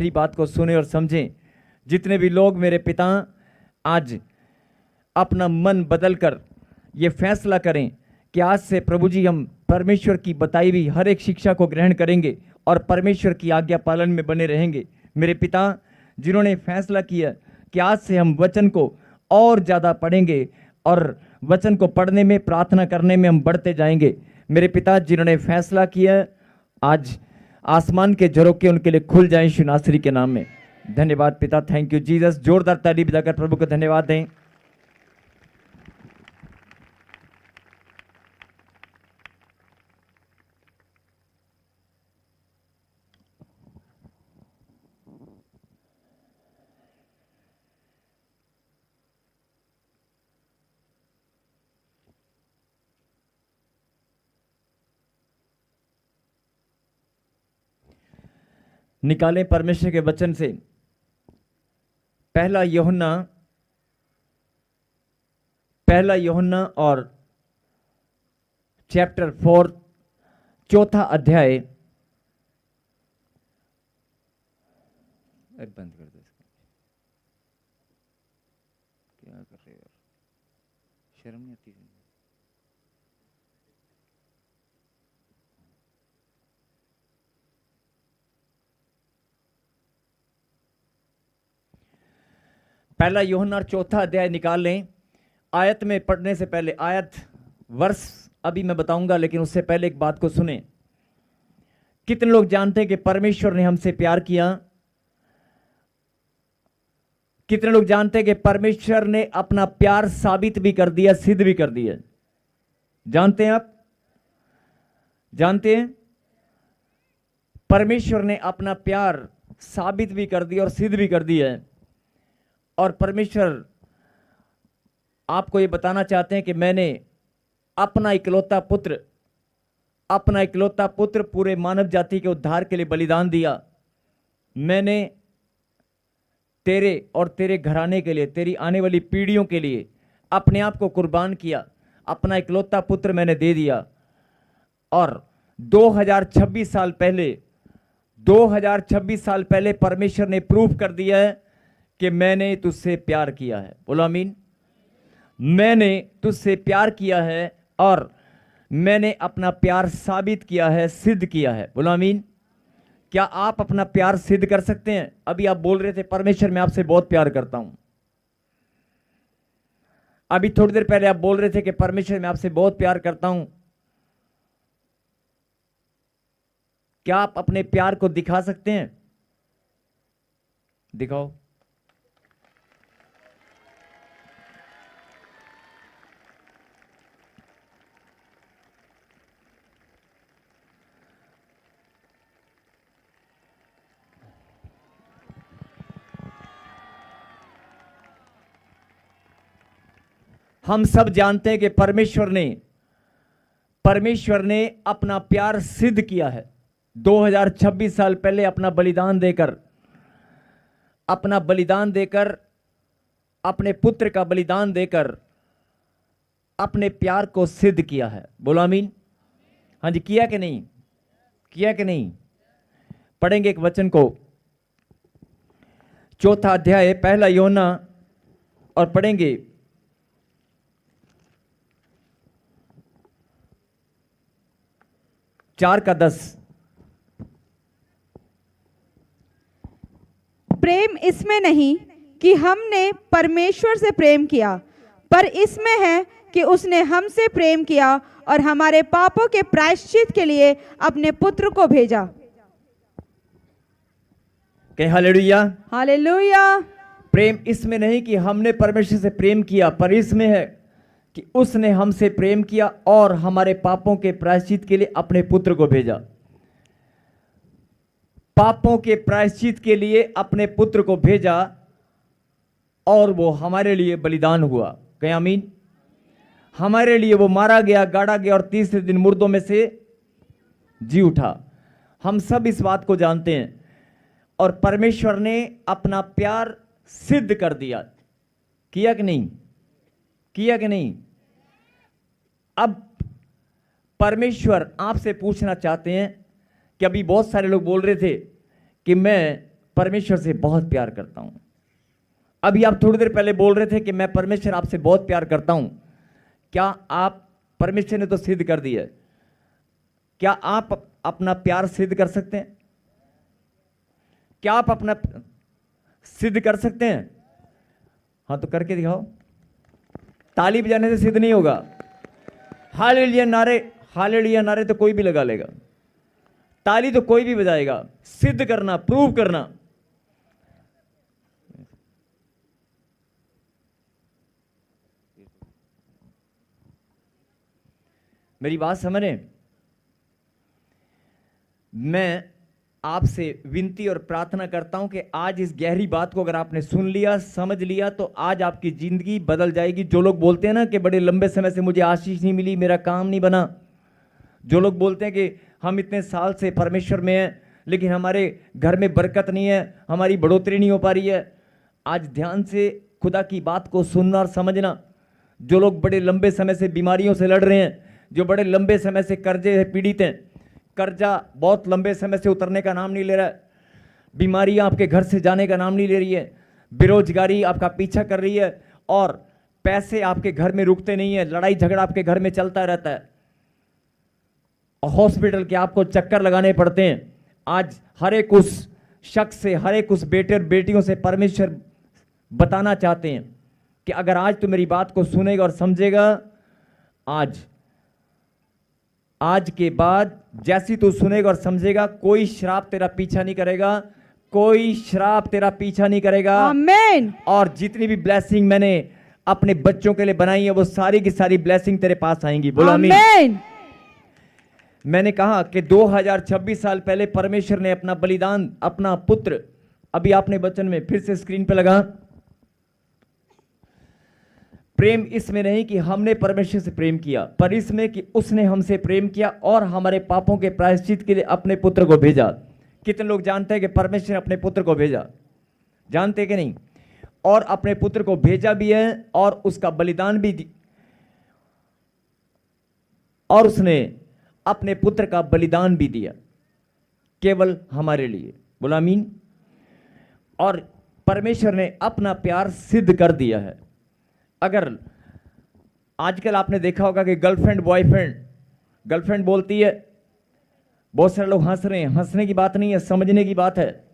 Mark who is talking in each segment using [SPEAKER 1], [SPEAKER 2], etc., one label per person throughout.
[SPEAKER 1] मेरी बात को सुने और समझें। जितने भी लोग मेरे पिता आज अपना मन बदलकर ये फैसला करें कि आज से प्रभु जी हम परमेश्वर की बताई हुई हर एक शिक्षा को ग्रहण करेंगे और परमेश्वर की आज्ञा पालन में बने रहेंगे। मेरे पिता जिन्होंने फैसला किया कि आज से हम वचन को और ज़्यादा पढ़ेंगे और वचन को पढ़ने में, प्रार्थना करने में हम बढ़ते जाएंगे। मेरे पिता जिन्होंने फैसला किया आज आसमान के झरोखे उनके लिए खुल जाएं यीशु नासरी के नाम में। धन्यवाद पिता, थैंक यू जीसस। जोरदार ताली बजाकर प्रभु को धन्यवाद दें। निकालें परमेश्वर के वचन से पहला यूहन्ना और चैप्टर 4 चौथा अध्याय। बंद कर दो इसको, क्या कर रहे हो, शर्म नहीं आती। पहला यूहन्ना और चौथा अध्याय निकाल लें। आयत में पढ़ने से पहले, आयत वर्ष अभी मैं बताऊंगा, लेकिन उससे पहले एक बात को सुने। कितने लोग जानते हैं कि परमेश्वर ने हमसे प्यार किया? कितने लोग जानते हैं कि परमेश्वर ने अपना प्यार साबित भी कर दिया, सिद्ध भी कर दिया? जानते हैं आप? जानते हैं? परमेश्वर ने अपना प्यार साबित भी कर दिया और सिद्ध भी कर दिया है। और परमेश्वर आपको ये बताना चाहते हैं कि मैंने अपना इकलौता पुत्र पूरे मानव जाति के उद्धार के लिए बलिदान दिया। मैंने तेरे और तेरे घराने के लिए, तेरी आने वाली पीढ़ियों के लिए अपने आप को कुर्बान किया। अपना इकलौता पुत्र मैंने दे दिया। और 2026 साल पहले परमेश्वर ने प्रूफ कर दिया है कि मैंने तुझसे प्यार किया है। बोलो आमीन। मैंने तुझसे प्यार किया है और मैंने अपना प्यार साबित किया है, सिद्ध किया है। बोलो आमीन। क्या आप अपना प्यार सिद्ध कर सकते हैं? अभी आप बोल रहे थे परमेश्वर मैं आपसे बहुत प्यार करता हूं। अभी थोड़ी देर पहले आप बोल रहे थे कि परमेश्वर मैं आपसे बहुत प्यार करता हूं। क्या आप अपने प्यार को दिखा सकते हैं? दिखाओ। हम सब जानते हैं कि परमेश्वर ने अपना प्यार सिद्ध किया है। 2026 साल पहले अपना बलिदान देकर अपने पुत्र का बलिदान देकर अपने प्यार को सिद्ध किया है। बोलो आमीन। हाँ जी, किया कि नहीं? किया कि नहीं? पढ़ेंगे एक वचन को, चौथा अध्याय पहला यूहन्ना, और पढ़ेंगे 4:10।
[SPEAKER 2] प्रेम इसमें नहीं कि हमने परमेश्वर से प्रेम किया, पर इसमें है कि उसने हमसे प्रेम किया और हमारे पापों के प्रायश्चित के लिए अपने पुत्र को भेजा।
[SPEAKER 1] कहीं हालेलुया।
[SPEAKER 2] हालेलुया।
[SPEAKER 1] प्रेम इसमें नहीं कि हमने परमेश्वर से प्रेम किया, पर इसमें है कि उसने हमसे प्रेम किया और हमारे पापों के प्रायश्चित के लिए अपने पुत्र को भेजा। पापों के प्रायश्चित के लिए अपने पुत्र को भेजा और वो हमारे लिए बलिदान हुआ। कहीं आमीन। हमारे लिए वो मारा गया, गाड़ा गया और तीसरे दिन मुर्दों में से जी उठा। हम सब इस बात को जानते हैं। और परमेश्वर ने अपना प्यार सिद्ध कर दिया। किया कि नहीं? किया कि नहीं? अब परमेश्वर आपसे पूछना चाहते हैं कि अभी बहुत सारे लोग बोल रहे थे कि मैं परमेश्वर से बहुत प्यार करता हूं। अभी आप थोड़ी देर पहले बोल रहे थे कि मैं परमेश्वर आपसे बहुत प्यार करता हूं। क्या आप, परमेश्वर ने तो सिद्ध कर दिया, क्या आप अपना प्यार सिद्ध कर सकते हैं? क्या आप अपना सिद्ध कर सकते हैं? हाँ तो करके दिखाओ। ताली बजाने से सिद्ध नहीं होगा। हालेलुया नारे तो कोई भी लगा लेगा, ताली तो कोई भी बजाएगा। सिद्ध करना, प्रूव करना। मेरी बात समझ रहे? मैं आपसे विनती और प्रार्थना करता हूं कि आज इस गहरी बात को अगर आपने सुन लिया, समझ लिया, तो आज आपकी जिंदगी बदल जाएगी। जो लोग बोलते हैं ना कि बड़े लंबे समय से मुझे आशीष नहीं मिली, मेरा काम नहीं बना, जो लोग बोलते हैं कि हम इतने साल से परमेश्वर में हैं लेकिन हमारे घर में बरकत नहीं है, हमारी बढ़ोतरी नहीं हो पा रही है, आज ध्यान से खुदा की बात को सुनना और समझना। जो लोग बड़े लंबे समय से बीमारियों से लड़ रहे हैं, जो बड़े लंबे समय से कर्जे से पीड़ित हैं, कर्जा बहुत लंबे समय से उतरने का नाम नहीं ले रहा है, बीमारियां आपके घर से जाने का नाम नहीं ले रही है, बेरोजगारी आपका पीछा कर रही है और पैसे आपके घर में रुकते नहीं है, लड़ाई झगड़ा आपके घर में चलता रहता है, हॉस्पिटल के आपको चक्कर लगाने पड़ते हैं। आज हर एक उस शख्स से, हर एक उस बेटे और बेटियों से परमेश्वर बताना चाहते हैं कि अगर आज तू मेरी बात को सुनेगा और समझेगा, आज के बाद जैसी तू सुनेगा और समझेगा, कोई श्राप तेरा पीछा नहीं करेगा, कोई श्राप तेरा पीछा नहीं करेगा।
[SPEAKER 2] आमीन।
[SPEAKER 1] और जितनी भी ब्लेसिंग मैंने अपने बच्चों के लिए बनाई है, वो सारी की सारी ब्लेसिंग तेरे पास आएंगी। बोलो आमीन। मैंने कहा कि 2026 साल पहले परमेश्वर ने अपना बलिदान, अपना पुत्र, अभी आपने वचन में फिर से स्क्रीन पे लगा, प्रेम इसमें नहीं कि हमने परमेश्वर से प्रेम किया, पर इसमें कि उसने हमसे प्रेम किया और हमारे पापों के प्रायश्चित के लिए अपने पुत्र को भेजा। कितने लोग जानते हैं कि परमेश्वर ने अपने पुत्र को भेजा? जानते कि नहीं? और अपने पुत्र को भेजा भी है और उसका बलिदान भी और उसने अपने पुत्र का बलिदान भी दिया केवल हमारे लिए। बोला आमीन। और परमेश्वर ने अपना प्यार सिद्ध कर दिया है। अगर आजकल आपने देखा होगा कि गर्लफ्रेंड बोलती है, बहुत सारे लोग हंस रहे हैं, हंसने की बात नहीं है, समझने की बात है।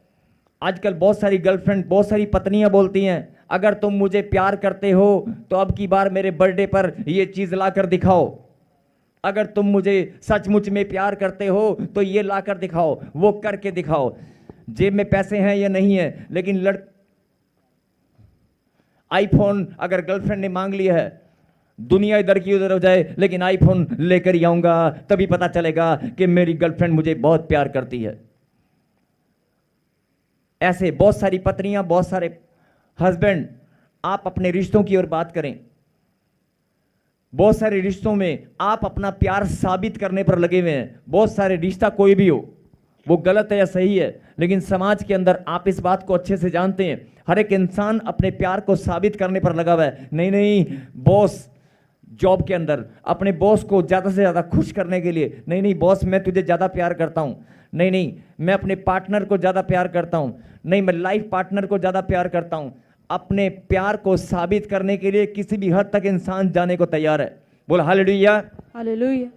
[SPEAKER 1] आजकल बहुत सारी गर्लफ्रेंड, बहुत सारी पत्नियां बोलती हैं, अगर तुम मुझे प्यार करते हो तो अब की बार मेरे बर्थडे पर ये चीज लाकर दिखाओ, अगर तुम मुझे सचमुच में प्यार करते हो तो ये लाकर दिखाओ, वो करके दिखाओ। जेब में पैसे हैं या नहीं है, लेकिन आईफोन अगर गर्लफ्रेंड ने मांग लिया है, दुनिया इधर की उधर हो जाए लेकिन आईफोन लेकर ही आऊंगा, तभी पता चलेगा कि मेरी गर्लफ्रेंड मुझे बहुत प्यार करती है। ऐसे बहुत सारी पत्नियां, बहुत सारे हस्बैंड, आप अपने रिश्तों की ओर बात करें। बहुत सारे रिश्तों में आप अपना प्यार साबित करने पर लगे हुए हैं। बहुत सारे रिश्ता कोई भी हो, वो गलत है या सही है, लेकिन समाज के अंदर आप इस बात को अच्छे से जानते हैं, हर एक इंसान अपने प्यार को साबित करने पर लगा हुआ है। नहीं, बॉस जॉब के अंदर अपने बॉस को ज़्यादा से ज़्यादा खुश करने के लिए, नहीं बॉस मैं तुझे ज़्यादा प्यार करता हूँ, नहीं मैं अपने पार्टनर को ज़्यादा प्यार करता हूँ, नहीं मैं लाइफ पार्टनर को ज़्यादा प्यार करता हूँ। अपने प्यार को साबित करने के लिए किसी भी हद तक इंसान जाने को तैयार है। बोल हालेलुया,
[SPEAKER 2] हालेलुया।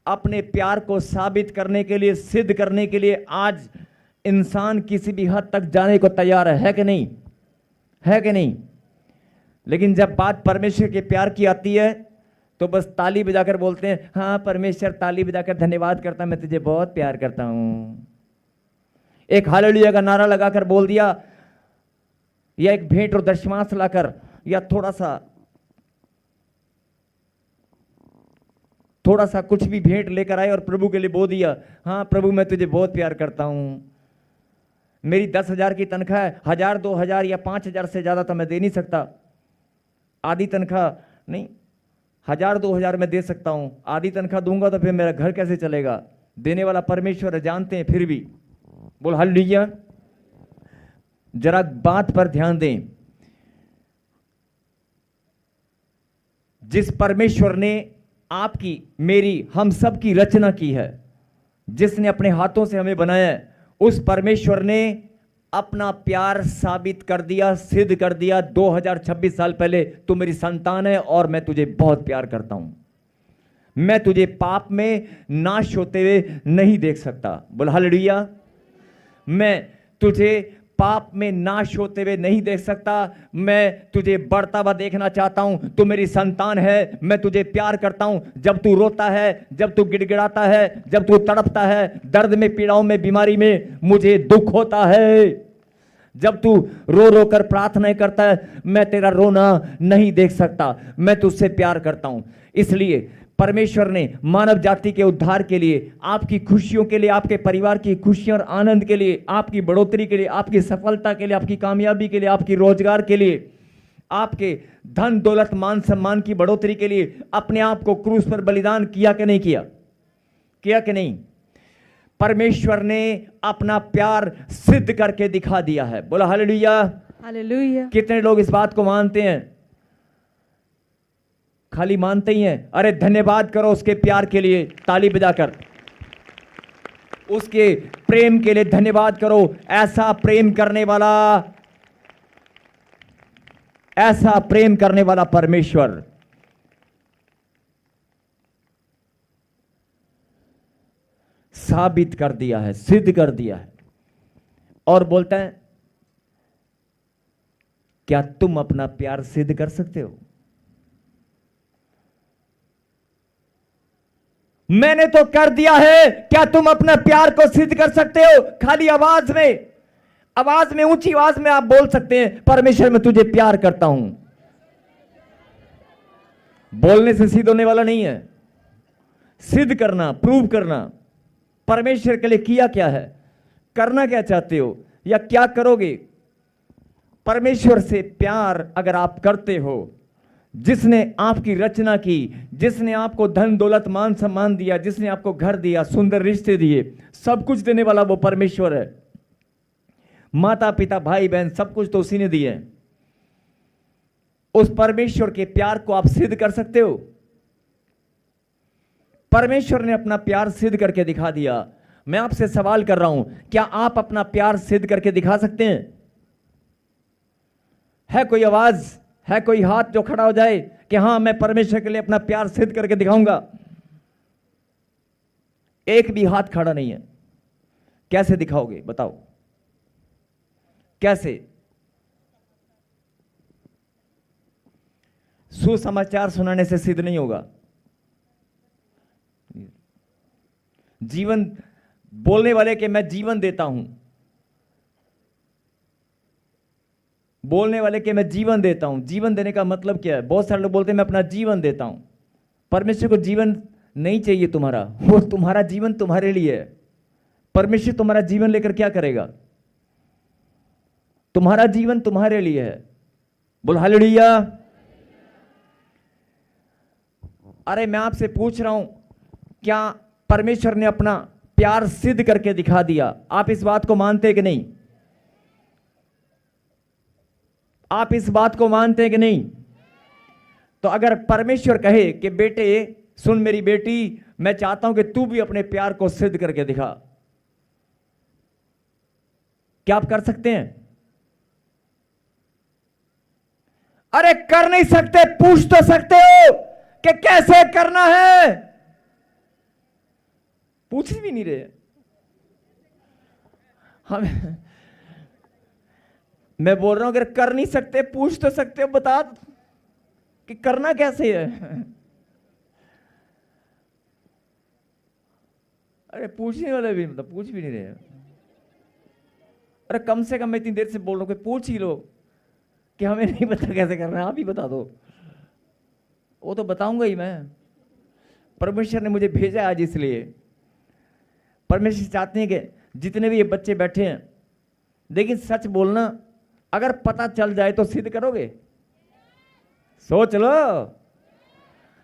[SPEAKER 1] अपने प्यार को साबित करने के लिए, सिद्ध करने के लिए आज इंसान किसी भी हद तक जाने को तैयार है कि नहीं? है कि नहीं? लेकिन जब बात परमेश्वर के प्यार की आती है तो बस ताली बजाकर बोलते हैं, हाँ परमेश्वर, ताली बजाकर धन्यवाद करता, मैं तुझे बहुत प्यार करता हूं। एक हालेलुया का नारा लगाकर बोल दिया, या एक भेंट और दशमांश लाकर, या थोड़ा सा कुछ भी भेंट लेकर आए और प्रभु के लिए बोल दिया, हाँ प्रभु मैं तुझे बहुत प्यार करता हूं। मेरी 10,000 की तनख्वाह है, 1,000, 2,000 या 5,000 से ज्यादा तो मैं दे नहीं सकता। आधी तनख्वाह नहीं, 1,000, 2,000 मैं दे सकता हूं, आधी तनख्वाह दूंगा तो फिर मेरा घर कैसे चलेगा? देने वाला परमेश्वर है, जानते हैं, फिर भी बोल हालेलुया। जरा बात पर ध्यान दें, जिस परमेश्वर ने आपकी, मेरी, हम सब की रचना की है, जिसने अपने हाथों से हमें बनाया है, उस परमेश्वर ने अपना प्यार साबित कर दिया, सिद्ध कर दिया। 2026 साल पहले तू मेरी संतान है और मैं तुझे बहुत प्यार करता हूं। मैं तुझे पाप में नाश होते हुए नहीं देख सकता। बोल हालेलुया। मैं तुझे पाप में नाश होते हुए नहीं देख सकता, मैं तुझे बढ़ता हुआ देखना चाहता हूं। तू मेरी संतान है, मैं तुझे प्यार करता हूं। जब तू रोता है, जब तू गिड़गिड़ाता है, जब तू तड़पता है, दर्द में, पीड़ाओं में, बीमारी में, मुझे दुख होता है। जब तू रो रो कर प्रार्थना करता है, मैं तेरा रोना नहीं देख सकता, मैं तुझसे प्यार करता हूं। इसलिए परमेश्वर ने मानव जाति के उद्धार के लिए, आपकी खुशियों के लिए, आपके परिवार की खुशियों और आनंद के लिए, आपकी बढ़ोतरी के लिए, आपकी सफलता के लिए, आपकी कामयाबी के लिए, आपकी रोजगार के लिए, आपके धन दौलत मान सम्मान की बढ़ोतरी के लिए अपने आप को क्रूस पर बलिदान किया कि नहीं किया? किया कि नहीं? परमेश्वर ने अपना प्यार सिद्ध करके दिखा दिया है। बोला हालेलुया।
[SPEAKER 2] हालेलुया।
[SPEAKER 1] कितने लोग इस बात को मानते हैं? खाली मानते ही हैं। अरे धन्यवाद करो उसके प्यार के लिए, ताली बजाकर उसके प्रेम के लिए धन्यवाद करो। ऐसा प्रेम करने वाला, ऐसा प्रेम करने वाला परमेश्वर साबित कर दिया है, सिद्ध कर दिया है। और बोलता है, क्या तुम अपना प्यार सिद्ध कर सकते हो? मैंने तो कर दिया है, क्या तुम अपना प्यार को सिद्ध कर सकते हो? खाली आवाज में, ऊंची आवाज में आप बोल सकते हैं, परमेश्वर मैं तुझे प्यार करता हूं। बोलने से सिद्ध होने वाला नहीं है, सिद्ध करना, प्रूव करना। परमेश्वर के लिए किया क्या है, करना क्या चाहते हो या क्या करोगे? परमेश्वर से प्यार अगर आप करते हो, जिसने आपकी रचना की, जिसने आपको धन दौलत मान सम्मान दिया, जिसने आपको घर दिया, सुंदर रिश्ते दिए, सब कुछ देने वाला वो परमेश्वर है। माता पिता भाई बहन सब कुछ तो उसी ने दिए। उस परमेश्वर के प्यार को आप सिद्ध कर सकते हो? परमेश्वर ने अपना प्यार सिद्ध करके दिखा दिया। मैं आपसे सवाल कर रहा हूं, क्या आप अपना प्यार सिद्ध करके दिखा सकते हैं? है कोई आवाज, है कोई हाथ जो खड़ा हो जाए कि हां मैं परमेश्वर के लिए अपना प्यार सिद्ध करके दिखाऊंगा? एक भी हाथ खड़ा नहीं है। कैसे दिखाओगे बताओ, कैसे? सुसमाचार सुनाने से सिद्ध नहीं होगा। जीवन बोलने वाले के मैं जीवन देता हूं, बोलने वाले के मैं जीवन देता हूं। जीवन देने का मतलब क्या है? बहुत सारे लोग बोलते हैं मैं अपना जीवन देता हूं। परमेश्वर को जीवन नहीं चाहिए तुम्हारा, वो तुम्हारा जीवन तुम्हारे लिए है। परमेश्वर तुम्हारा जीवन लेकर क्या करेगा? तुम्हारा जीवन तुम्हारे लिए है। बोल हालेलुया। अरे मैं आपसे पूछ रहा हूं, क्या परमेश्वर ने अपना प्यार सिद्ध करके दिखा दिया? आप इस बात को मानते हैं कि नहीं? आप इस बात को मानते हैं कि नहीं? तो अगर परमेश्वर कहे कि बेटे सुन मेरी बेटी, मैं चाहता हूं कि तू भी अपने प्यार को सिद्ध करके दिखा, क्या आप कर सकते हैं? अरे कर नहीं सकते, पूछ तो सकते हो कि कैसे करना है। पूछ भी नहीं रहे हम। मैं बोल रहा हूं अगर कर नहीं सकते, पूछ तो सकते हो, बता कि करना कैसे है। अरे पूछने वाले भी मतलब पूछ भी नहीं रहे। अरे कम से कम मैं इतनी देर से बोल रहा हूं कि पूछ ही लो कि हमें नहीं पता कैसे करना है, आप ही बता दो। वो तो बताऊंगा ही मैं। परमेश्वर ने मुझे भेजा आज इसलिए। परमेश्वर चाहते हैं कि जितने भी ये बच्चे बैठे हैं, लेकिन सच बोलना, अगर पता चल जाए तो सिद्ध करोगे? सोच लो,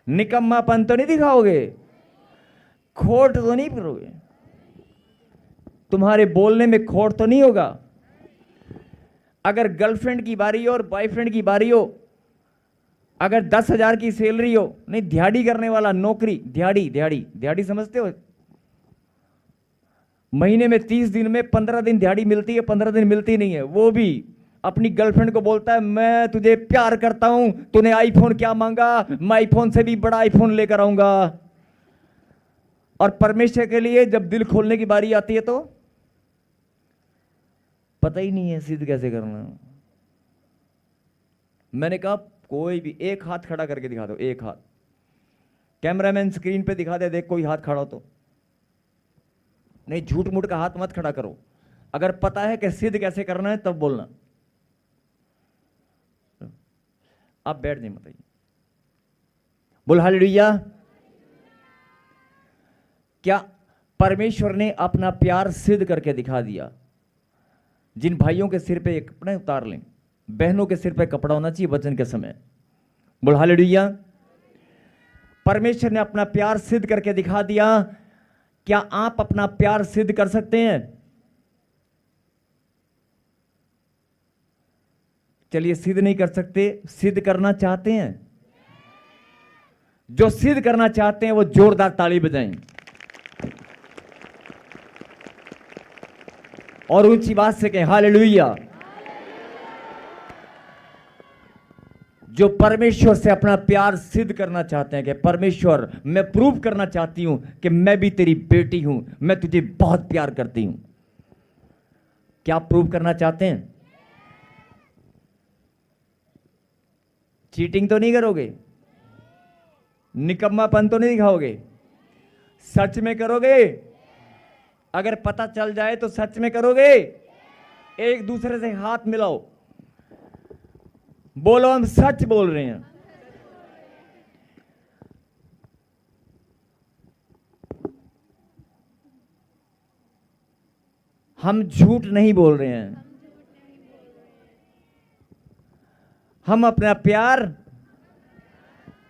[SPEAKER 1] निकम्मापन तो नहीं दिखाओगे, खोट तो नहीं करोगे, तुम्हारे बोलने में खोट तो नहीं होगा। अगर गर्लफ्रेंड की बारी हो और बॉयफ्रेंड की बारी हो, अगर 10,000 की सैलरी हो, नहीं दिहाड़ी करने वाला नौकरी, दिहाड़ी समझते हो? महीने में 30 दिन में 15 दिन दिहाड़ी मिलती है, 15 दिन मिलती नहीं है। वो भी अपनी गर्लफ्रेंड को बोलता है मैं तुझे प्यार करता हूं, तूने आईफोन क्या मांगा, मैं आईफोन से भी बड़ा आईफोन लेकर आऊंगा। और परमेश्वर के लिए जब दिल खोलने की बारी आती है तो पता ही नहीं है सिद्ध कैसे करना। मैंने कहा कोई भी एक हाथ खड़ा करके दिखा दो, एक हाथ। कैमरामैन स्क्रीन पे दिखा दे, देख कोई हाथ खड़ा हो तो। नहीं, झूठ मूठ का हाथ मत खड़ा करो। अगर पता है कि सिद्ध कैसे करना है तब बोलना। आप बैठ जाइए, बताइए। बोल हालेलुया। क्या परमेश्वर ने अपना प्यार सिद्ध करके दिखा दिया। जिन भाइयों के सिर पे कपड़े उतार लें, बहनों के सिर पे कपड़ा होना चाहिए वचन के समय। बोल हालेलुया। परमेश्वर ने अपना प्यार सिद्ध करके दिखा दिया। क्या आप अपना प्यार सिद्ध कर सकते हैं? चलिए, सिद्ध नहीं कर सकते, सिद्ध करना चाहते हैं? जो सिद्ध करना चाहते हैं वो जोरदार ताली बजाएं और ऊंची बात से कहें हालेलुया। जो परमेश्वर से अपना प्यार सिद्ध करना चाहते हैं कि परमेश्वर मैं प्रूव करना चाहती हूं कि मैं भी तेरी बेटी हूं, मैं तुझे बहुत प्यार करती हूं। क्या आप प्रूव करना चाहते हैं? चीटिंग तो नहीं करोगे, निकम्मापन तो नहीं दिखाओगे, सच में करोगे? अगर पता चल जाए तो सच में करोगे? एक दूसरे से हाथ मिलाओ, बोलो हम सच बोल रहे हैं। हम झूठ नहीं बोल रहे हैं, हम अपना प्यार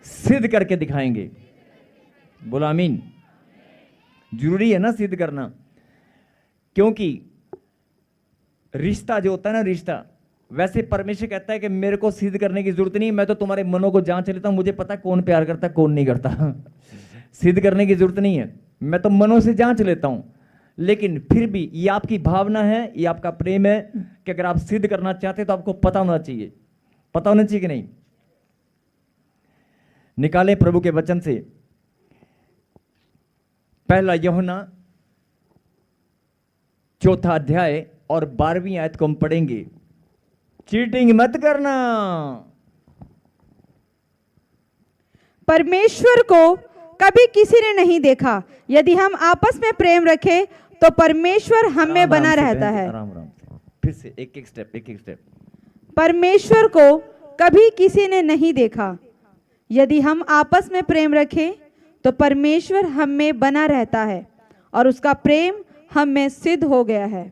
[SPEAKER 1] सिद्ध करके दिखाएंगे। बोलो आमीन। जरूरी है ना सिद्ध करना, क्योंकि रिश्ता जो होता है ना, रिश्ता, वैसे परमेश्वर कहता है कि मेरे को सिद्ध करने की जरूरत नहीं, मैं तो तुम्हारे मनों को जांच लेता हूं, मुझे पता है कौन प्यार करता है कौन नहीं करता। सिद्ध करने की जरूरत नहीं है, मैं तो मनों से जांच लेता हूं। लेकिन फिर भी ये आपकी भावना है, ये आपका प्रेम है कि अगर आप सिद्ध करना चाहते तो आपको पता होना चाहिए। पता होना चाहिए कि नहीं? निकाले प्रभु के वचन से पहला यूहन्ना 4 अध्याय और 12वीं आयत को हम पढ़ेंगे। चीटिंग मत करना।
[SPEAKER 2] परमेश्वर को कभी किसी ने नहीं देखा। यदि हम आपस में प्रेम रखें तो परमेश्वर हम में बना रहता है।
[SPEAKER 1] आराम आराम से, फिर से एक एक स्टेप।
[SPEAKER 2] परमेश्वर को कभी किसी ने नहीं देखा। यदि हम आपस में प्रेम रखें तो परमेश्वर हम में बना रहता है और उसका प्रेम हम में सिद्ध हो गया है।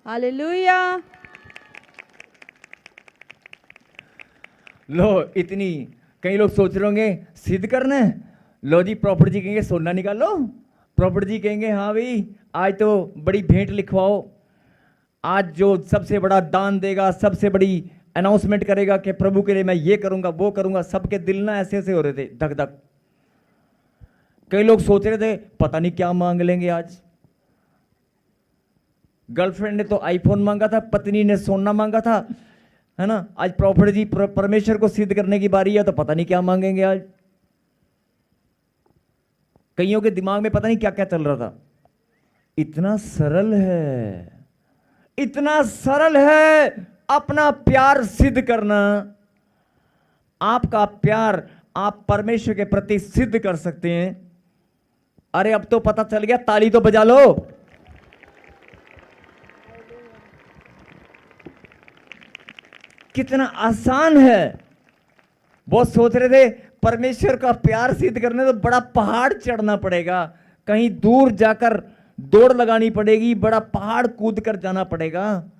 [SPEAKER 2] हालेलुया।
[SPEAKER 1] लो, इतनी, कई लोग सोच रहे होंगे सिद्ध करना है, लो जी प्रॉफिट जी कहेंगे सोना निकालो, प्रॉफिट जी कहेंगे हाँ भाई आज तो बड़ी भेंट लिखवाओ, आज जो सबसे बड़ा दान देगा, सबसे बड़ी अनाउंसमेंट करेगा कि प्रभु के लिए मैं ये करूंगा वो करूंगा। सबके दिल ना ऐसे ऐसे हो रहे थे, धक धक। कई लोग सोच रहे थे पता नहीं क्या मांग लेंगे आज। गर्लफ्रेंड ने तो आईफोन मांगा था, पत्नी ने सोना मांगा था, है ना। आज प्रॉफिट जी परमेश्वर को सिद्ध करने की बारी है तो पता नहीं क्या मांगेंगे आज। कईयों के दिमाग में पता नहीं क्या क्या चल रहा था। इतना सरल है, इतना सरल है अपना प्यार सिद्ध करना। आपका प्यार आप परमेश्वर के प्रति सिद्ध कर सकते हैं। अरे अब तो पता चल गया, ताली तो बजा लो। कितना आसान है। वो सोच रहे थे परमेश्वर का प्यार सिद्ध करने तो बड़ा पहाड़ चढ़ना पड़ेगा, कहीं दूर जाकर दौड़ लगानी पड़ेगी, बड़ा पहाड़ कूद कर जाना पड़ेगा।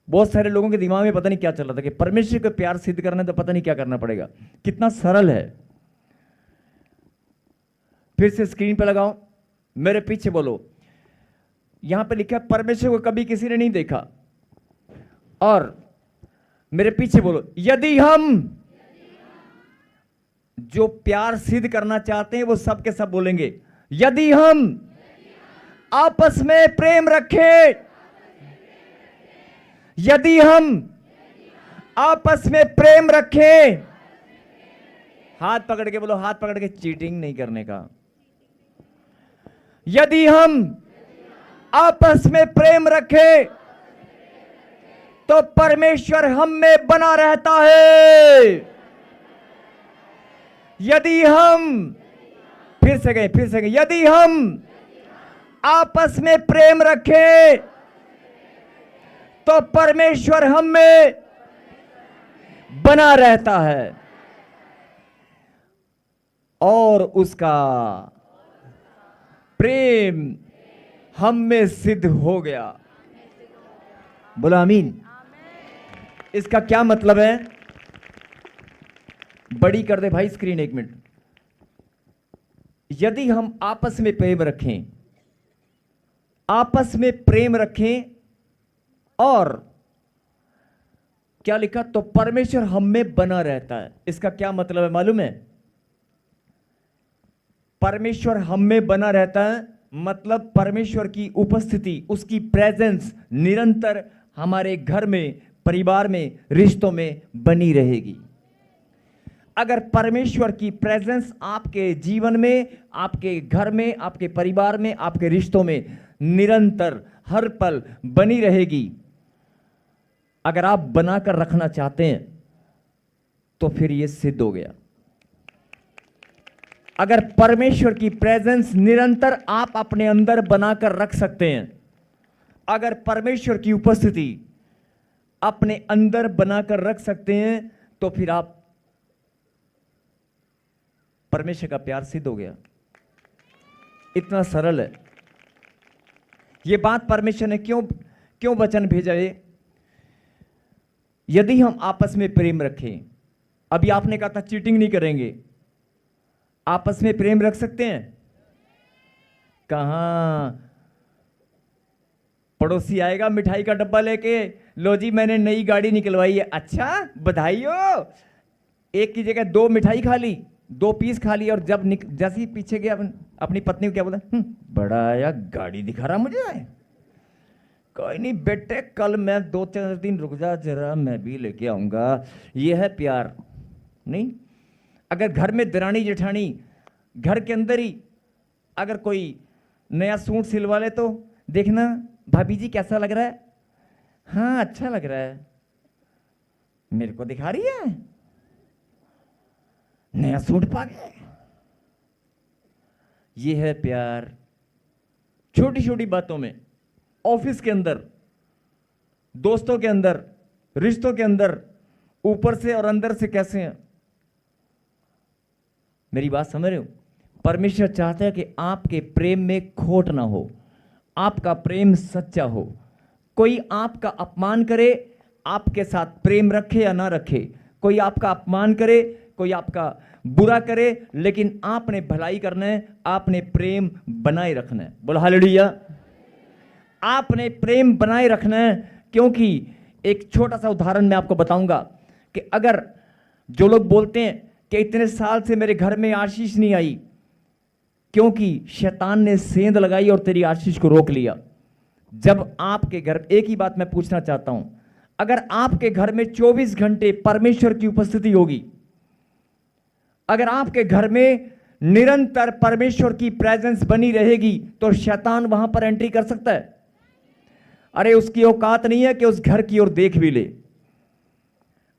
[SPEAKER 1] बहुत सारे लोगों के दिमाग में पता नहीं क्या चल रहा था कि परमेश्वर का प्यार सिद्ध करना तो पता नहीं क्या करना पड़ेगा। कितना सरल है। फिर से स्क्रीन पे लगाओ, मेरे पीछे बोलो। यहां पे लिखा है परमेश्वर को कभी किसी ने नहीं देखा, और मेरे पीछे बोलो यदि हम जो प्यार सिद्ध करना चाहते हैं वो सब के सब बोलेंगे, यदि हम आपस में प्रेम रखें, यदि हम आपस में प्रेम रखें, हाथ पकड़ के बोलो, हाथ पकड़ के, चीटिंग नहीं करने का। यदि हम आपस में प्रेम रखें तो परमेश्वर हम में बना रहता है। यदि हम, फिर से गए, यदि हम आपस में प्रेम रखें तो परमेश्वर हम में बना रहता है और उसका प्रेम हम में सिद्ध हो गया। बोला आमीन। इसका क्या मतलब है? बड़ी कर दे भाई स्क्रीन, एक मिनट। यदि हम आपस में प्रेम रखें, आपस में प्रेम रखें और क्या लिखा, तो परमेश्वर हम में बना रहता है। इसका क्या मतलब है मालूम है? परमेश्वर हम में बना रहता है मतलब परमेश्वर की उपस्थिति, उसकी प्रेजेंस निरंतर हमारे घर में, परिवार में, रिश्तों में बनी रहेगी। अगर परमेश्वर की प्रेजेंस आपके जीवन में, आपके घर में, आपके परिवार में, आपके रिश्तों में निरंतर हर पल बनी रहेगी, अगर आप बनाकर रखना चाहते हैं तो फिर यह सिद्ध हो गया। अगर परमेश्वर की प्रेजेंस निरंतर आप अपने अंदर बनाकर रख सकते हैं, अगर परमेश्वर की उपस्थिति अपने अंदर बनाकर रख सकते हैं तो फिर आप, परमेश्वर का प्यार सिद्ध हो गया। इतना सरल है यह बात। परमेश्वर ने क्यों वचन भेजा है? यदि हम आपस में प्रेम रखें, अभी आपने कहा था चीटिंग नहीं करेंगे, आपस में प्रेम रख सकते हैं? कहां? पड़ोसी आएगा मिठाई का डब्बा लेके, लो जी मैंने नई गाड़ी निकलवाई है, अच्छा बधाई हो। एक की जगह 2 मिठाई खा ली, 2 पीस खा ली, और जब जैसे ही पीछे गया अपनी पत्नी को क्या बोला, बड़ा आया, गाड़ी दिखा रहा मुझे। कोई नहीं बेटे, कल मैं 2-4 दिन रुक जा जरा, मैं भी लेके आऊंगा। यह है प्यार? नहीं। अगर घर में दरानी जेठानी घर के अंदर ही अगर कोई नया सूट सिलवा ले तो देखना, भाभी जी कैसा लग रहा है? हाँ अच्छा लग रहा है। मेरे को दिखा रही है नया सूट पा के। ये है प्यार। छोटी छोटी बातों में, ऑफिस के अंदर, दोस्तों के अंदर, रिश्तों के अंदर, ऊपर से और अंदर से कैसे हैं। मेरी बात समझ रहे हो? परमेश्वर चाहता है कि आपके प्रेम में खोट ना हो, आपका प्रेम सच्चा हो। कोई आपका अपमान करे, आपके साथ प्रेम रखे या ना रखे, कोई आपका अपमान करे, कोई आपका बुरा करे, लेकिन आपने भलाई करना है, आपने प्रेम बनाए रखना है। बोलो हालेलुया। आपने प्रेम बनाए रखना है, क्योंकि एक छोटा सा उदाहरण मैं आपको बताऊंगा कि अगर जो लोग बोलते हैं कि इतने साल से मेरे घर में आशीष नहीं आई, क्योंकि शैतान ने सेंध लगाई और तेरी आशीष को रोक लिया। जब आपके घर, एक ही बात मैं पूछना चाहता हूं, अगर आपके घर में 24 घंटे परमेश्वर की उपस्थिति होगी, अगर आपके घर में निरंतर परमेश्वर की प्रेजेंस बनी रहेगी, तो शैतान वहां पर एंट्री कर सकता है? अरे उसकी औकात नहीं है कि उस घर की ओर देख भी ले।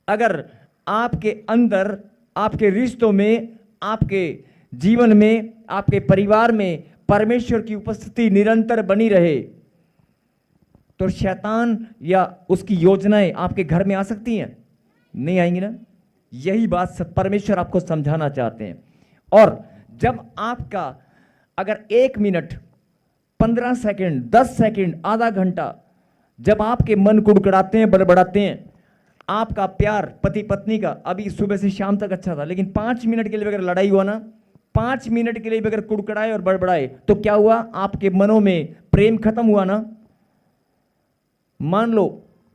[SPEAKER 1] अगर आपके अंदर, आपके रिश्तों में, आपके जीवन में, आपके परिवार में परमेश्वर की उपस्थिति निरंतर बनी रहे, तो शैतान या उसकी योजनाएं आपके घर में आ सकती हैं? नहीं आएंगी ना। यही बात सब परमेश्वर आपको समझाना चाहते हैं। और जब आपका अगर 1 मिनट, 15 सेकंड, 10 सेकंड, आधा घंटा जब आपके मन कुड़कुड़ाते हैं, बड़बड़ाते हैं, आपका प्यार पति पत्नी का अभी सुबह से शाम तक अच्छा था, लेकिन 5 मिनट के लिए अगर लड़ाई हुआ ना, 5 मिनट के लिए अगर कुड़कुड़ाए और बड़बड़ाए, तो क्या हुआ? आपके मनों में प्रेम खत्म हुआ ना। मान लो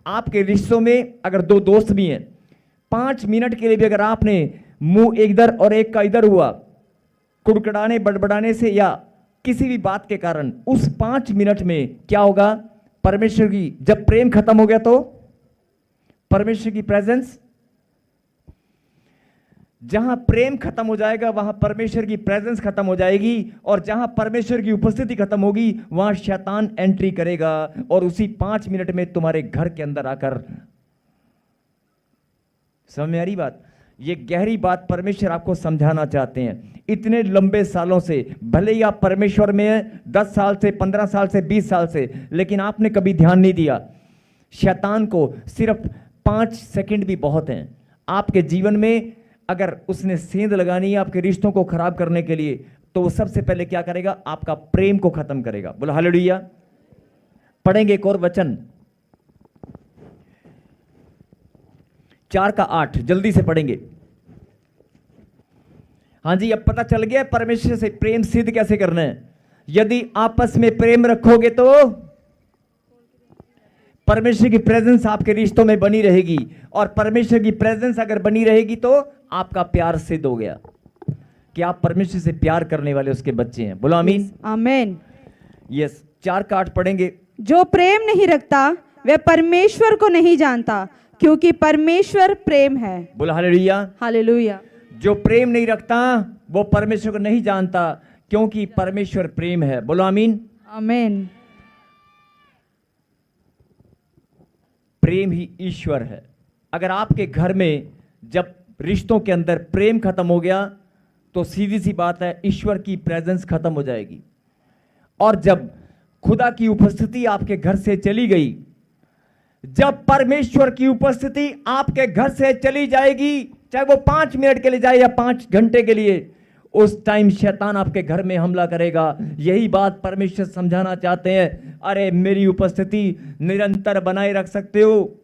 [SPEAKER 1] आपके रिश्तों में अगर 2 दोस्त भी हैं, 5 मिनट के लिए भी अगर आपने मुंह एक इधर और एक का इधर हुआ, कुड़कुड़ाने बड़बड़ाने से या किसी भी बात के कारण उस 5 मिनट में क्या होगा, परमेश्वर की, जब प्रेम खत्म हो गया तो परमेश्वर की प्रेजेंस, जहां प्रेम खत्म हो जाएगा वहां परमेश्वर की प्रेजेंस खत्म हो जाएगी, और जहां परमेश्वर की उपस्थिति खत्म होगी वहां शैतान एंट्री करेगा और उसी 5 मिनट में तुम्हारे घर के अंदर आकर, समझ में आ रही बात? ये गहरी बात परमेश्वर आपको समझाना चाहते हैं। इतने लंबे सालों से, भले ही आप परमेश्वर में हैं 10 साल से, 15 साल से, 20 साल से, लेकिन आपने कभी ध्यान नहीं दिया शैतान को सिर्फ 5 सेकंड भी बहुत हैं आपके जीवन में। अगर उसने सेंध लगानी है आपके रिश्तों को खराब करने के लिए, तो वो सबसे पहले क्या करेगा, आपका प्रेम को खत्म करेगा। बोलो हालेलुया। पढ़ेंगे एक और वचन, 4:8, जल्दी से पढ़ेंगे। हाँ जी, अब पता चल गया परमेश्वर से प्रेम सिद्ध कैसे करना है। यदि आपस में प्रेम रखोगे तो परमेश्वर की प्रेजेंस आपके रिश्तों में बनी रहेगी, और परमेश्वर की प्रेजेंस अगर बनी रहेगी तो आपका प्यार सिद्ध हो गया कि आप परमेश्वर से प्यार करने वाले उसके बच्चे हैं। बोलो आमीन।
[SPEAKER 2] आमीन।
[SPEAKER 1] यस, 4:8 पढ़ेंगे।
[SPEAKER 2] जो प्रेम नहीं रखता वह परमेश्वर को नहीं जानता, क्योंकि परमेश्वर प्रेम है।
[SPEAKER 1] बोलो हालेलुया।
[SPEAKER 2] हालेलुया।
[SPEAKER 1] जो प्रेम नहीं रखता वो परमेश्वर को नहीं जानता, क्योंकि परमेश्वर प्रेम है। बोलो आमीन।
[SPEAKER 2] आमीन।
[SPEAKER 1] प्रेम ही ईश्वर है। अगर आपके घर में जब रिश्तों के अंदर प्रेम खत्म हो गया तो सीधी सी बात है ईश्वर की प्रेजेंस खत्म हो जाएगी, और जब खुदा की उपस्थिति आपके घर से चली गई, जब परमेश्वर की उपस्थिति आपके घर से चली जाएगी, चाहे वो 5 मिनट के लिए जाए या 5 घंटे के लिए, उस टाइम शैतान आपके घर में हमला करेगा। यही बात परमेश्वर समझाना चाहते हैं। अरे मेरी उपस्थिति निरंतर बनाए रख सकते हो,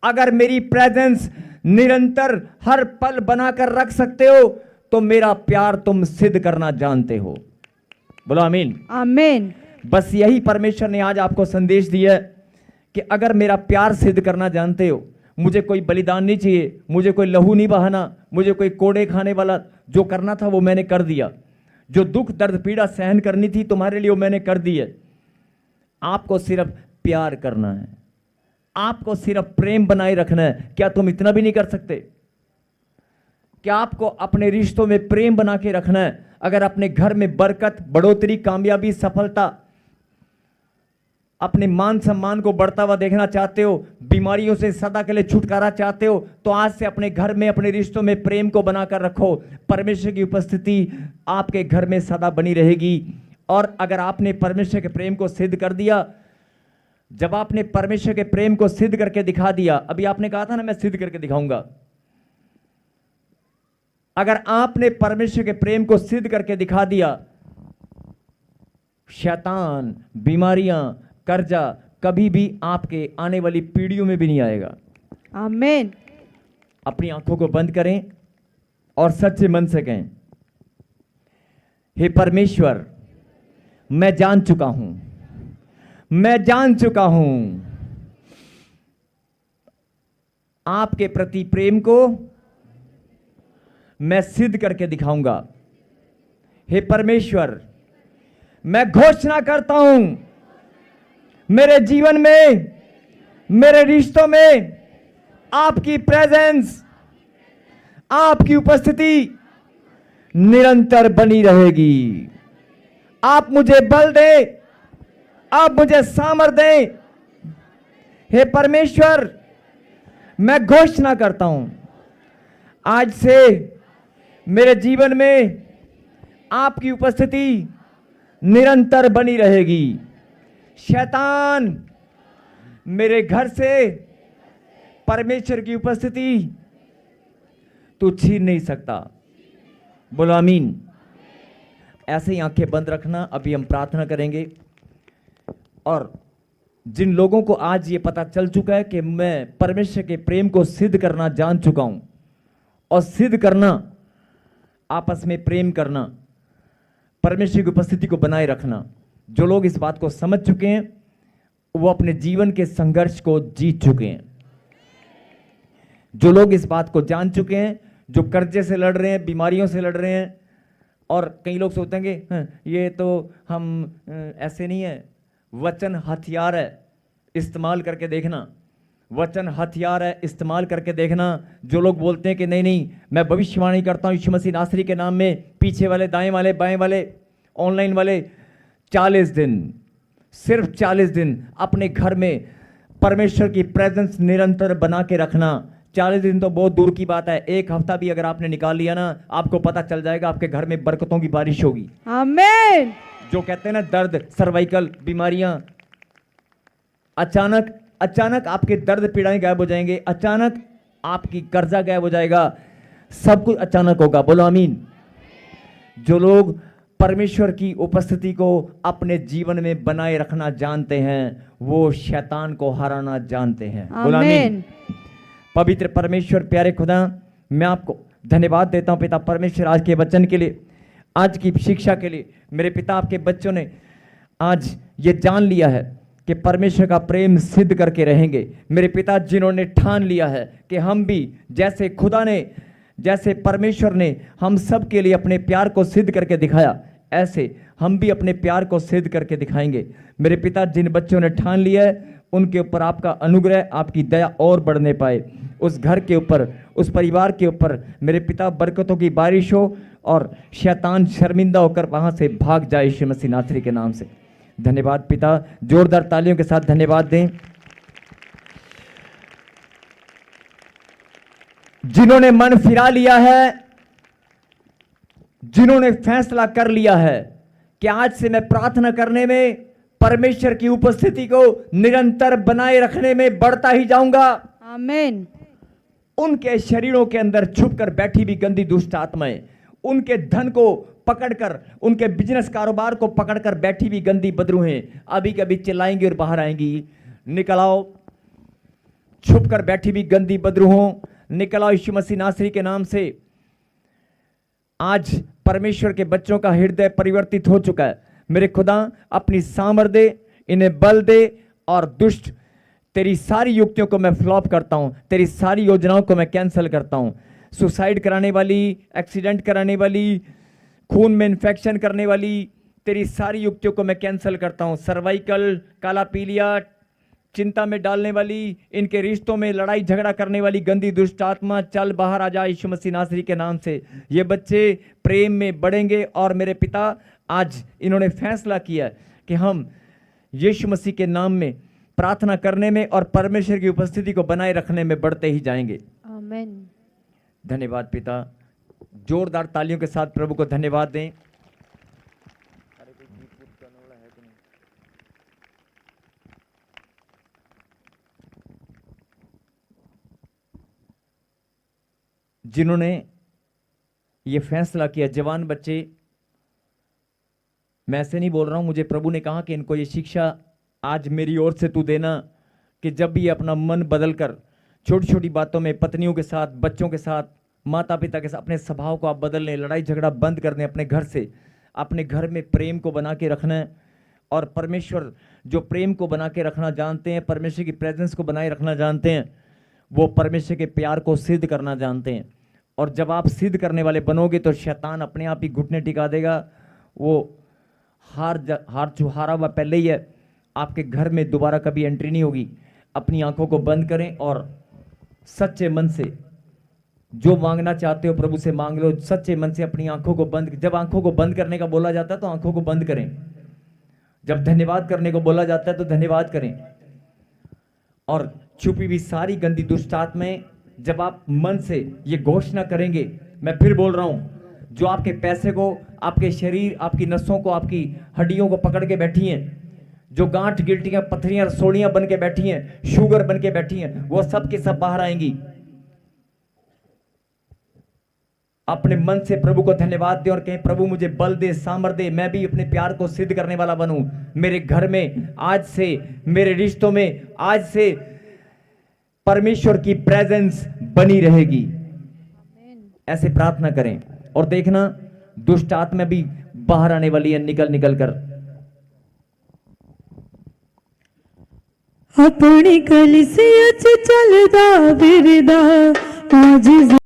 [SPEAKER 1] अगर मेरी प्रेजेंस निरंतर हर पल बनाकर रख सकते हो तो मेरा प्यार तुम सिद्ध करना जानते हो। बोलो आमीन।
[SPEAKER 2] आमीन।
[SPEAKER 1] बस यही परमेश्वर ने आज आपको संदेश दिया है कि अगर मेरा प्यार सिद्ध करना जानते हो, मुझे कोई बलिदान नहीं चाहिए, मुझे कोई लहू नहीं बहाना, मुझे कोई कोड़े खाने वाला, जो करना था वो मैंने कर दिया, जो दुख दर्द पीड़ा सहन करनी थी तुम्हारे लिए वो मैंने कर दी है। आपको सिर्फ प्यार करना है, आपको सिर्फ प्रेम बनाए रखना है। क्या तुम इतना भी नहीं कर सकते? क्या आपको अपने रिश्तों में प्रेम बना के रखना है? अगर अपने घर में बरकत, बढ़ोतरी, कामयाबी, सफलता, अपने मान सम्मान को बढ़ता हुआ देखना चाहते हो, बीमारियों से सदा के लिए छुटकारा चाहते हो, तो आज से अपने घर में, अपने रिश्तों में प्रेम को बनाकर रखो। परमेश्वर की उपस्थिति आपके घर में सदा बनी रहेगी। और अगर आपने परमेश्वर के प्रेम को सिद्ध कर दिया, जब आपने परमेश्वर के प्रेम को सिद्ध करके दिखा दिया, अभी आपने कहा था ना मैं सिद्ध करके दिखाऊंगा, अगर आपने परमेश्वर के प्रेम को सिद्ध करके दिखा दिया, शैतान, बीमारियां, कर्जा कभी भी आपके आने वाली पीढ़ियों में भी नहीं आएगा।
[SPEAKER 2] आमीन।
[SPEAKER 1] अपनी आंखों को बंद करें और सच्चे मन से कहें, हे परमेश्वर, मैं जान चुका हूं, मैं जान चुका हूं आपके प्रति प्रेम को मैं सिद्ध करके दिखाऊंगा। हे परमेश्वर, मैं घोषणा करता हूं मेरे जीवन में, मेरे रिश्तों में आपकी प्रेजेंस, आपकी उपस्थिति निरंतर बनी रहेगी। आप मुझे बल दें, आप मुझे सामर्थ्य दें। हे परमेश्वर, मैं घोषणा करता हूं आज से मेरे जीवन में आपकी उपस्थिति निरंतर बनी रहेगी। शैतान मेरे घर से परमेश्वर की उपस्थिति तू छीन नहीं सकता। बोलो आमीन। ऐसे ही आंखें बंद रखना। अभी हम प्रार्थना करेंगे। और जिन लोगों को आज ये पता चल चुका है कि मैं परमेश्वर के प्रेम को सिद्ध करना जान चुका हूं, और सिद्ध करना, आपस में प्रेम करना, परमेश्वर की उपस्थिति को बनाए रखना, जो लोग इस बात को समझ चुके हैं वो अपने जीवन के संघर्ष को जीत चुके हैं। जो लोग इस बात को जान चुके हैं, जो कर्जे से लड़ रहे हैं, बीमारियों से लड़ रहे हैं, और कई लोग सोचेंगे "हाँ, ये तो हम ऐसे नहीं है। वचन हथियार है, इस्तेमाल करके देखना। वचन हथियार है, इस्तेमाल करके देखना। जो लोग बोलते हैं कि नहीं नहीं मैं भविष्यवाणी करता हूँ यीशु मसीह नासरी के नाम में, पीछे वाले, दाएं वाले, बाएं वाले, ऑनलाइन वाले, 40 दिन, सिर्फ 40 दिन अपने घर में परमेश्वर की प्रेजेंस निरंतर बना के रखना। 40 दिन तो बहुत दूर की बात है, एक हफ्ता भी अगर आपने निकाल लिया ना, आपको पता चल जाएगा आपके घर में बरकतों की बारिश होगी।
[SPEAKER 2] आमीन।
[SPEAKER 1] जो कहते हैं ना दर्द, सर्वाइकल बीमारियां, अचानक अचानक आपके दर्द पीड़ाएं गायब हो जाएंगे, अचानक आपकी कर्जा गायब हो जाएगा, सब कुछ अचानक होगा। बोलो आमीन। जो लोग परमेश्वर की उपस्थिति को अपने जीवन में बनाए रखना जानते हैं, वो शैतान को हराना जानते हैं। बोलो आमीन। पवित्र परमेश्वर, प्यारे खुदा, मैं आपको धन्यवाद देता हूं पिता परमेश्वर, आज के वचन के लिए, आज की शिक्षा के लिए। मेरे पिता, आपके बच्चों ने आज ये जान लिया है कि परमेश्वर का प्रेम सिद्ध करके रहेंगे। मेरे पिता, जिन्होंने ठान लिया है कि हम भी जैसे खुदा ने, जैसे परमेश्वर ने हम सब के लिए अपने प्यार को सिद्ध करके दिखाया, ऐसे हम भी अपने प्यार को सिद्ध करके दिखाएंगे। मेरे पिता, जिन बच्चों ने ठान लिया है उनके ऊपर आपका अनुग्रह, आपकी दया और बढ़ने पाए। उस घर के ऊपर, उस परिवार के ऊपर मेरे पिता बरकतों की बारिश हो और शैतान शर्मिंदा होकर वहां से भाग जाए यीशु मसीह नासरी के नाम से। धन्यवाद पिता, जोरदार तालियों के साथ धन्यवाद दें। जिन्होंने मन फिरा लिया है, जिन्होंने फैसला कर लिया है कि आज से मैं प्रार्थना करने में, परमेश्वर की उपस्थिति को निरंतर बनाए रखने में बढ़ता ही जाऊंगा,
[SPEAKER 2] आमीन।
[SPEAKER 1] उनके शरीरों के अंदर छुपकर बैठी भी गंदी दुष्ट आत्माएं, उनके धन को पकड़कर, उनके बिजनेस कारोबार को पकड़कर बैठी भी गंदी बदरूहें अभी कभी चिल्लाएंगी और बाहर आएंगी। निकल आओ, छुपकर बैठी भी गंदी बदरूहों, निकल आओ यीशु मसीह नासरी के नाम से। आज परमेश्वर के बच्चों का हृदय परिवर्तित हो चुका है। मेरे खुदा, अपनी सामर्थ दे, इन्हें बल दे, और दुष्ट तेरी सारी युक्तियों को मैं फ्लॉप करता हूं, तेरी सारी योजनाओं को मैं कैंसिल करता हूं। सुसाइड कराने वाली, एक्सीडेंट कराने वाली, खून में इन्फेक्शन करने वाली तेरी सारी युक्तियों को मैं कैंसिल करता हूं। सर्वाइकल, काला पीलिया, चिंता में डालने वाली, इनके रिश्तों में लड़ाई झगड़ा करने वाली गंदी दुष्ट आत्मा, चल बाहर आ जा यीशु मसीह नासरी के नाम से। ये बच्चे प्रेम में बढ़ेंगे और मेरे पिता, आज इन्होंने फैसला किया कि हम यीशु मसीह के नाम में प्रार्थना करने में और परमेश्वर की उपस्थिति को बनाए रखने में बढ़ते ही जाएंगे।
[SPEAKER 2] आमीन।
[SPEAKER 1] धन्यवाद पिता, जोरदार तालियों के साथ प्रभु को धन्यवाद दें। जिन्होंने ये फैसला किया, जवान बच्चे, मैं ऐसे नहीं बोल रहा हूं, मुझे प्रभु ने कहा कि इनको ये शिक्षा आज मेरी ओर से तू देना कि जब भी अपना मन बदलकर छोटी छोटी बातों में पत्नियों के साथ, बच्चों के साथ, माता पिता के साथ अपने स्वभाव को आप बदल लें, लड़ाई झगड़ा बंद कर दें अपने घर से, अपने घर में प्रेम को बना के रखना है। और परमेश्वर जो प्रेम को बना के रखना जानते हैं, परमेश्वर की प्रेजेंस को बनाए रखना जानते हैं, वो परमेश्वर के प्यार को सिद्ध करना जानते हैं। और जब आप सिद्ध करने वाले बनोगे तो शैतान अपने आप ही घुटने टिका देगा। वो हारा हुआ पहले ही है, आपके घर में दोबारा कभी एंट्री नहीं होगी। अपनी आंखों को बंद करें और सच्चे मन से जो मांगना चाहते हो प्रभु से मांग लो। सच्चे मन से अपनी आंखों को बंद, जब आंखों को बंद करने का बोला जाता है तो आंखों को बंद करें। जब धन्यवाद करने को बोला जाता है तो धन्यवाद करें। और छुपी हुई सारी गंदी दुष्ट आत्माएं, जब आप मन से ये घोषणा करेंगे, मैं फिर बोल रहा हूं, जो आपके पैसे को, आपके शरीर, आपकी नसों को, आपकी हड्डियों को पकड़ के बैठी हैं, जो गांठ गिल्टियां, पथरियां, रसोड़ियां बन के बैठी हैं, शुगर बन के बैठी हैं, वो सब के सब बाहर आएंगी। अपने मन से प्रभु को धन्यवाद दे और कहें, प्रभु मुझे बल दे, सामर्थ दे, मैं भी अपने प्यार को सिद्ध करने वाला बनूं। मेरे घर में आज से, मेरे रिश्तों में आज से परमेश्वर की प्रेजेंस बनी रहेगी। ऐसे प्रार्थना करें और देखना दुष्ट आत्मा भी बाहर आने वाली है, निकल निकल कर।
[SPEAKER 3] अपनी कलिसिया च चलदा फिरदा आज